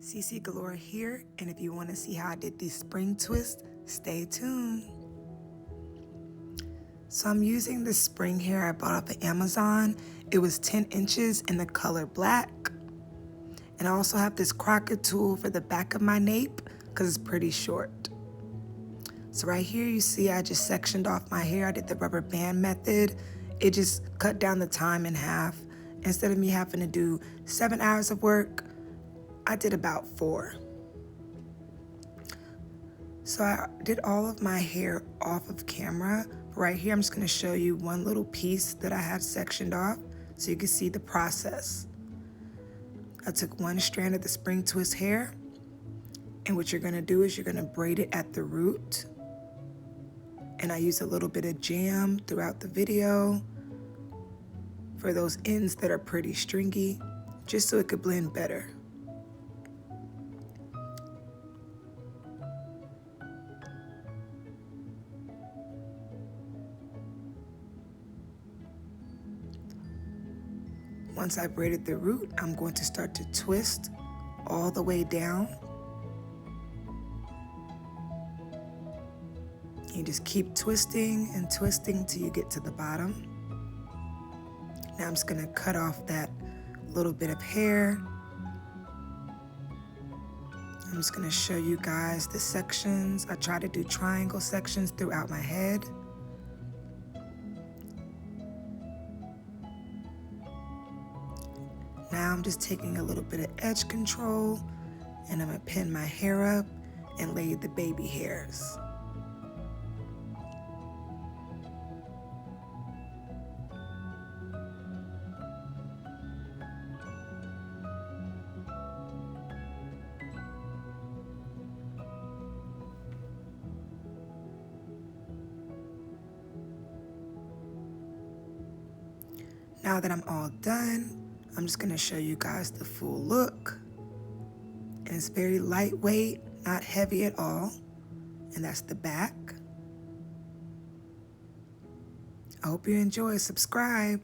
CC Galore here, and if you want to see how I did these spring twists, stay tuned. So I'm using this spring hair I bought off of Amazon. It was 10 inches in the color black. And I also have this crocket tool for the back of my nape because it's pretty short. So right here you see I just sectioned off my hair. I did the rubber band method. It just cut down the time in half. Instead of me having to do 7 hours of work, I did about 4. So I did all of my hair off of camera. Right here, I'm just gonna show you one little piece that I had sectioned off so you can see the process. I took one strand of the spring twist hair, and what you're gonna do is you're gonna braid it at the root. And I use a little bit of jam throughout the video for those ends that are pretty stringy, just so it could blend better. Once I braided the root, I'm going to start to twist all the way down. You just keep twisting and twisting till you get to the bottom. Now I'm just gonna cut off that little bit of hair. I'm just gonna show you guys the sections. I try to do triangle sections throughout my head. Now I'm just taking a little bit of edge control and I'm gonna pin my hair up and lay the baby hairs. Now that I'm all done, I'm just gonna show you guys the full look. And it's very lightweight, not heavy at all. And that's the back. I hope you enjoy. Subscribe.